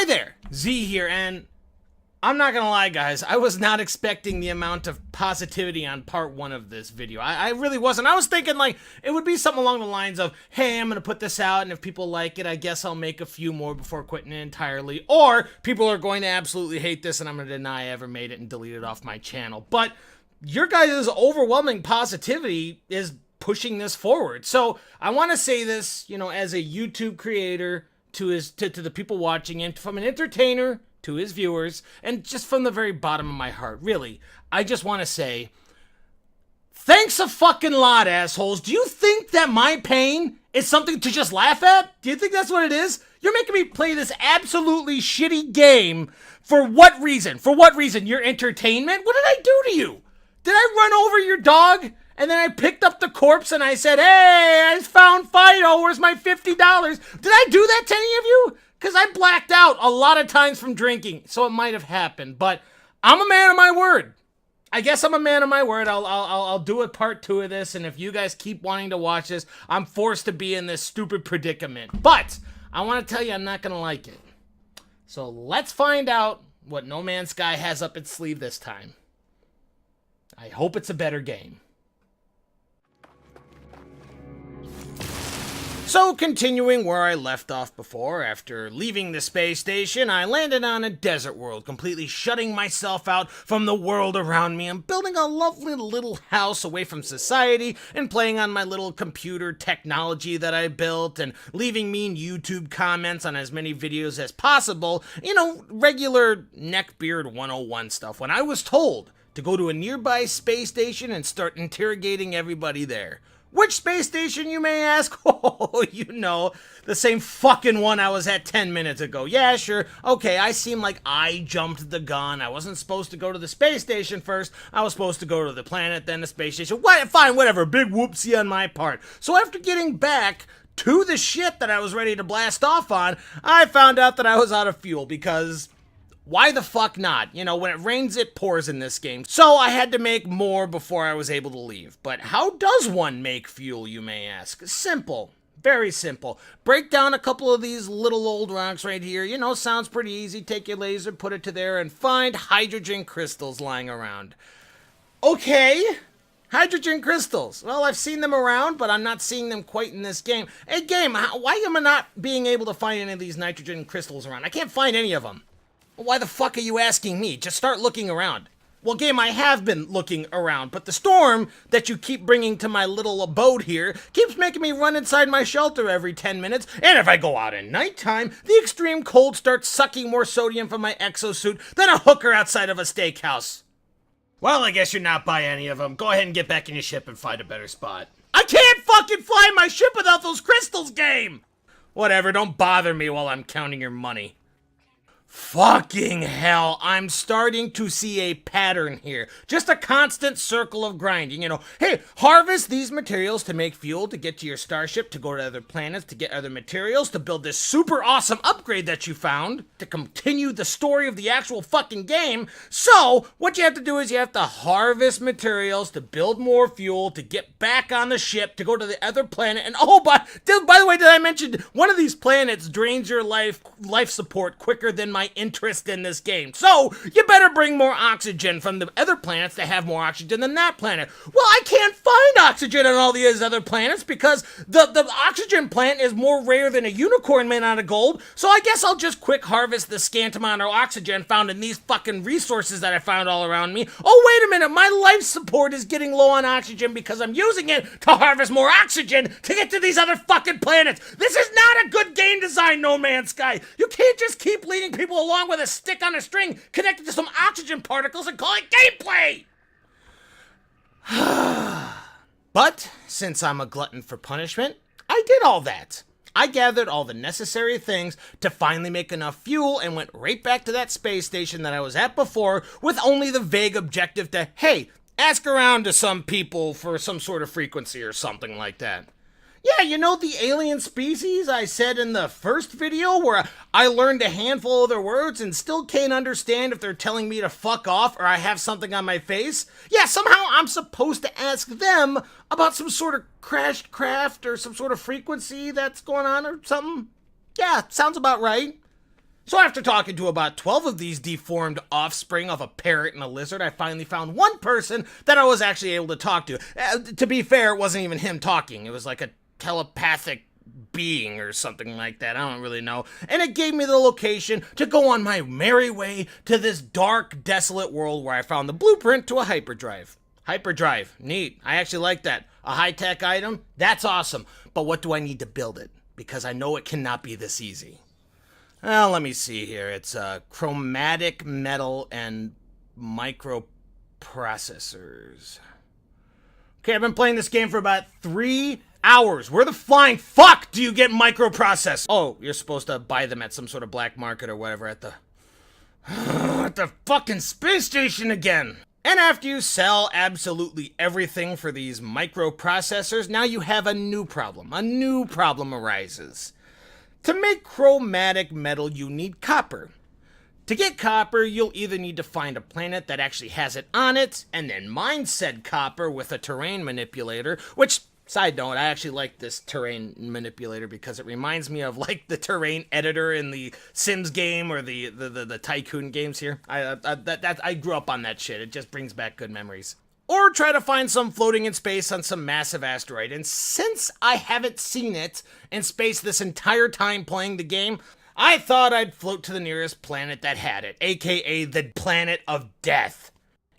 there, Z here, and I'm not gonna lie, guys, I was not expecting the amount of positivity on part 1 of this video. I really wasn't. I was thinking, like, it would be something along the lines of, hey, I'm gonna put this out, and if people like it, I guess I'll make a few more before quitting it entirely. Or, people are going to absolutely hate this, and I'm gonna deny I ever made it and delete it off my channel. But your guys' overwhelming positivity is pushing this forward. So, I want to say this, you know, as a YouTube creator to the people watching, and from an entertainer to his viewers, and just from the very bottom of my heart, really, I just want to say, thanks a fucking lot, assholes. Do you think that my pain is something to just laugh at? Do you think that's what it is? You're making me play this absolutely shitty game for what reason? For what reason? Your entertainment? What did I do to you? Did I run over your dog? And then I picked up the corpse and I said, hey, I found Fido, where's my $50? Did I do that to any of you? Because I blacked out a lot of times from drinking, so it might have happened. But I'm a man of my word. I guess I'm a man of my word. I'll do a part 2 of this, and if you guys keep wanting to watch this, I'm forced to be in this stupid predicament. But I want to tell you, I'm not going to like it. So let's find out what No Man's Sky has up its sleeve this time. I hope it's a better game. So, continuing where I left off before, after leaving the space station, I landed on a desert world, completely shutting myself out from the world around me and building a lovely little house away from society and playing on my little computer technology that I built and leaving mean YouTube comments on as many videos as possible, you know, regular neckbeard 101 stuff, when I was told to go to a nearby space station and start interrogating everybody there. Which space station, you may ask? Oh, you know, the same fucking one I was at 10 minutes ago. Yeah, sure. Okay, I seem like I jumped the gun. I wasn't supposed to go to the space station first. I was supposed to go to the planet, then the space station. What? Fine, whatever. Big whoopsie on my part. So after getting back to the shit that I was ready to blast off on, I found out that I was out of fuel because... why the fuck not? You know, when it rains, it pours in this game. So I had to make more before I was able to leave. But how does one make fuel, you may ask? Simple. Very simple. Break down a couple of these little old rocks right here. You know, sounds pretty easy. Take your laser, put it to there, and find hydrogen crystals lying around. Okay. Hydrogen crystals. Well, I've seen them around, but I'm not seeing them quite in this game. Hey, game, why am I not being able to find any of these nitrogen crystals around? I can't find any of them. Why the fuck are you asking me? Just start looking around. Well, game, I have been looking around, but the storm that you keep bringing to my little abode here keeps making me run inside my shelter every 10 minutes, and if I go out at nighttime, the extreme cold starts sucking more sodium from my exosuit than a hooker outside of a steakhouse. Well, I guess you're not by any of them. Go ahead and get back in your ship and find a better spot. I can't fucking fly my ship without those crystals, game! Whatever, don't bother me while I'm counting your money. Fucking hell, I'm starting to see a pattern here. Just a constant circle of grinding, you know. Hey, harvest these materials to make fuel, to get to your starship, to go to other planets, to get other materials, to build this super awesome upgrade that you found, to continue the story of the actual fucking game. So, what you have to do is you have to harvest materials to build more fuel, to get back on the ship, to go to the other planet, and oh, by the way, did I mention one of these planets drains your life support quicker than my interest in this game. So, you better bring more oxygen from the other planets that have more oxygen than that planet. Well, I can't find oxygen on all these other planets because the oxygen plant is more rare than a unicorn made out of gold, so I guess I'll just quick harvest the scant amount of oxygen found in these fucking resources that I found all around me. Oh, wait a minute, my life support is getting low on oxygen because I'm using it to harvest more oxygen to get to these other fucking planets. This is not a good game design, No Man's Sky. You can't just keep leading people along with a stick on a string connected to some oxygen particles and call it gameplay! But, since I'm a glutton for punishment, I did all that. I gathered all the necessary things to finally make enough fuel and went right back to that space station that I was at before with only the vague objective to, hey, ask around to some people for some sort of frequency or something like that. Yeah, you know the alien species I said in the first video where I learned a handful of their words and still can't understand if they're telling me to fuck off or I have something on my face? Yeah, somehow I'm supposed to ask them about some sort of crashed craft or some sort of frequency that's going on or something? Yeah, sounds about right. So after talking to about 12 of these deformed offspring of a parrot and a lizard, I finally found one person that I was actually able to talk to. To be fair, it wasn't even him talking. It was like a telepathic being or something like that. I don't really know. And it gave me the location to go on my merry way to this dark, desolate world where I found the blueprint to a hyperdrive. Hyperdrive, neat. I actually like that. A high-tech item? That's awesome. But what do I need to build it? Because I know it cannot be this easy. Well, let me see here. It's chromatic metal and microprocessors. Okay, I've been playing this game for about 3 hours. Where the flying fuck do you get microprocessors? Oh, you're supposed to buy them at some sort of black market or whatever at the at the fucking space station again. And after you sell absolutely everything for these microprocessors, now you have a new problem. A new problem arises. To make chromatic metal, you need copper. To get copper, you'll either need to find a planet that actually has it on it, and then mine said copper with a terrain manipulator, which, side note, I actually like this terrain manipulator because it reminds me of like the terrain editor in the Sims game or the Tycoon games here. I grew up on that shit. It just brings back good memories. Or try to find some floating in space on some massive asteroid. And since I haven't seen it in space this entire time playing the game, I thought I'd float to the nearest planet that had it, aka the Planet of Death.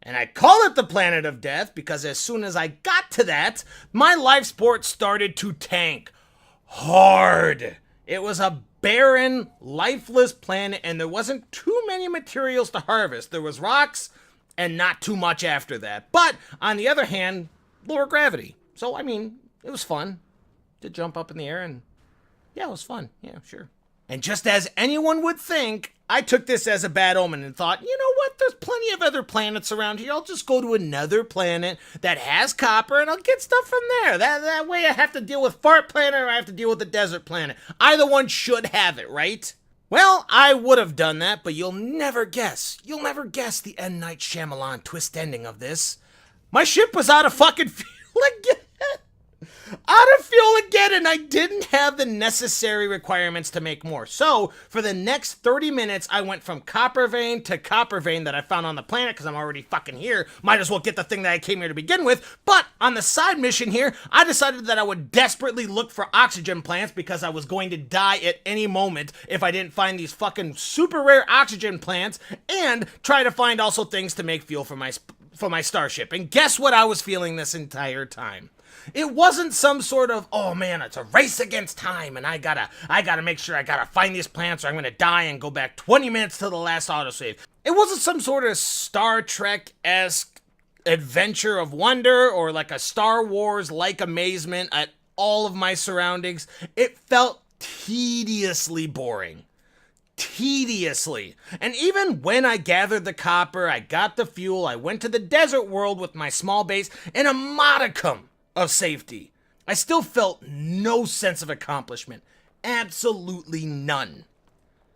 And I call it the Planet of Death because as soon as I got to that, my life support started to tank hard. It was a barren, lifeless planet, and there wasn't too many materials to harvest. There was rocks, and not too much after that. But, on the other hand, lower gravity. So, I mean, it was fun to jump up in the air, and yeah, it was fun. Yeah, sure. And just as anyone would think, I took this as a bad omen and thought, you know what, there's plenty of other planets around here. I'll just go to another planet that has copper, and I'll get stuff from there. That way I have to deal with Fart Planet or I have to deal with the Desert Planet. Either one should have it, right? Well, I would have done that, but you'll never guess. You'll never guess the M. Night Shyamalan twist ending of this. My ship was out of fucking fuel again. Out of fuel again, and I didn't have the necessary requirements to make more. So, for the next 30 minutes, I went from copper vein to copper vein that I found on the planet, because I'm already fucking here. Might as well get the thing that I came here to begin with. But, on the side mission here, I decided that I would desperately look for oxygen plants, because I was going to die at any moment if I didn't find these fucking super rare oxygen plants, and try to find also things to make fuel for my starship. And guess what I was feeling this entire time? It wasn't some sort of, oh man, it's a race against time and I gotta make sure I gotta find these plants or I'm gonna die and go back 20 minutes to the last autosave. It wasn't some sort of Star Trek-esque adventure of wonder or like a Star Wars-like amazement at all of my surroundings. It felt tediously boring. Tediously. And even when I gathered the copper, I got the fuel, I went to the desert world with my small base and a modicum of safety, I still felt no sense of accomplishment. Absolutely none.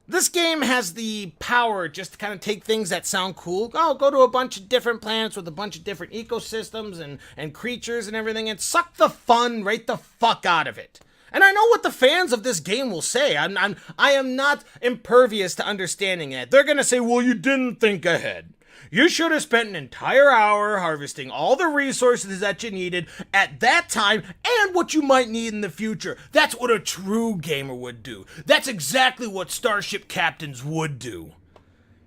This game has the power just to kind of take things that sound cool. Oh, go to a bunch of different planets with a bunch of different ecosystems and creatures and everything and suck the fun right the fuck out of it. And I know what the fans of this game will say. I am not impervious to understanding it. They're gonna say, well, you didn't think ahead. You should have spent an entire hour harvesting all the resources that you needed at that time and what you might need in the future. That's what a true gamer would do. That's exactly what starship captains would do.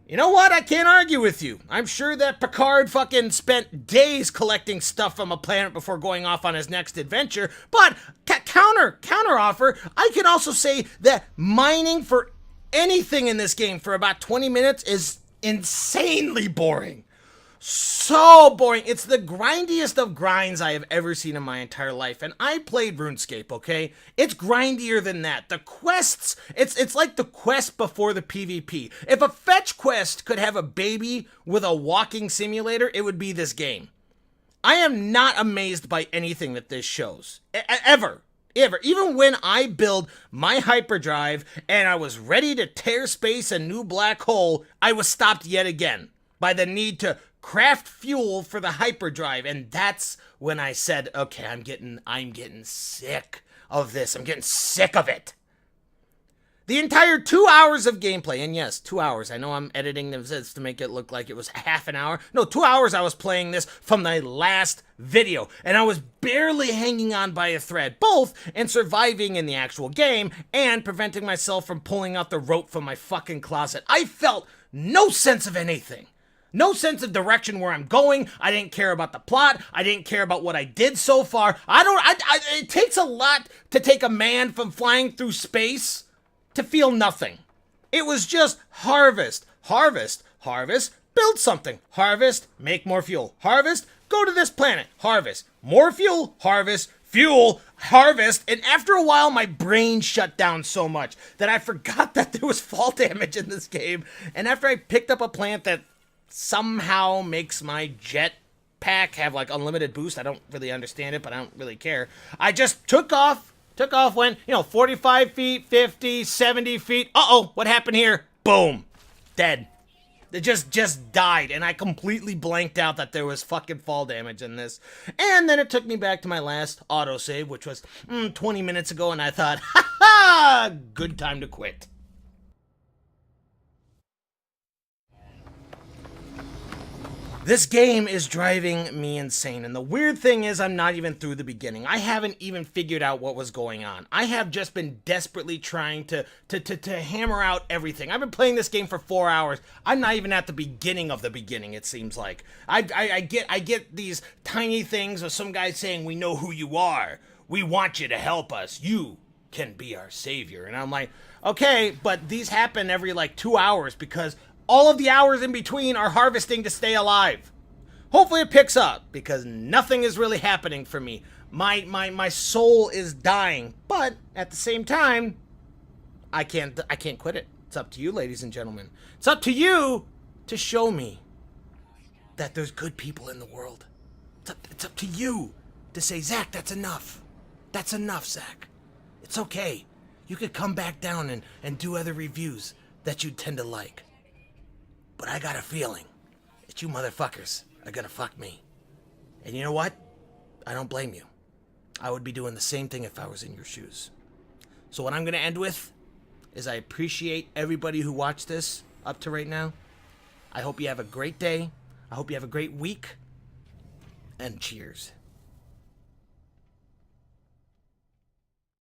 You know what? I can't argue with you. I'm sure that Picard fucking spent days collecting stuff from a planet before going off on his next adventure, but counter offer, I can also say that mining for anything in this game for about 20 minutes is insanely boring. So boring. It's the grindiest of grinds I have ever seen in my entire life. And I played RuneScape, okay? It's grindier than that. The quests, it's like the quest before the PvP. If a fetch quest could have a baby with a walking simulator, it would be this game. I am not amazed by anything that this shows. Ever. Even when I build my hyperdrive and I was ready to tear space a new black hole, I was stopped yet again by the need to craft fuel for the hyperdrive. And that's when I said, okay, I'm getting sick of this. I'm getting sick of it. The entire 2 hours of gameplay, and yes, 2 hours. I know I'm editing this to make it look like it was half an hour. No, 2 hours I was playing this from the last video, and I was barely hanging on by a thread, both in surviving in the actual game and preventing myself from pulling out the rope from my fucking closet. I felt no sense of anything. No sense of direction where I'm going. I didn't care about the plot. I didn't care about what I did so far. It takes a lot to take a man from flying through space to feel nothing. It was just harvest, harvest, harvest, build something, harvest, make more fuel, harvest, go to this planet, harvest, more fuel, harvest, fuel, harvest, and after a while my brain shut down so much that I forgot that there was fall damage in this game, and after I picked up a plant that somehow makes my jet pack have like unlimited boost, I don't really understand it, but I don't really care, I just took off, went, 45 feet, 50, 70 feet. Uh-oh, what happened here? Boom. Dead. It just died, and I completely blanked out that there was fucking fall damage in this. And then it took me back to my last autosave, which was 20 minutes ago, and I thought, ha ha, good time to quit. This game is driving me insane, and the weird thing is I'm not even through the beginning. I haven't even figured out what was going on. I have just been desperately trying to hammer out everything. I've been playing this game for 4 hours. I'm not even at the beginning of the beginning, it seems like. I get these tiny things of some guy saying, we know who you are. We want you to help us. You can be our savior. And I'm like, okay, but these happen every like 2 hours because all of the hours in between are harvesting to stay alive. Hopefully it picks up, because nothing is really happening for me. My soul is dying, but at the same time, I can't quit it. It's up to you, ladies and gentlemen. It's up to you to show me that there's good people in the world. It's up to you to say, Zach, that's enough. That's enough, Zach. It's okay. You could come back down and do other reviews that you'd tend to like. But I got a feeling that you motherfuckers are gonna fuck me. And you know what? I don't blame you. I would be doing the same thing if I was in your shoes. So what I'm gonna end with is I appreciate everybody who watched this up to right now. I hope you have a great day. I hope you have a great week. And cheers.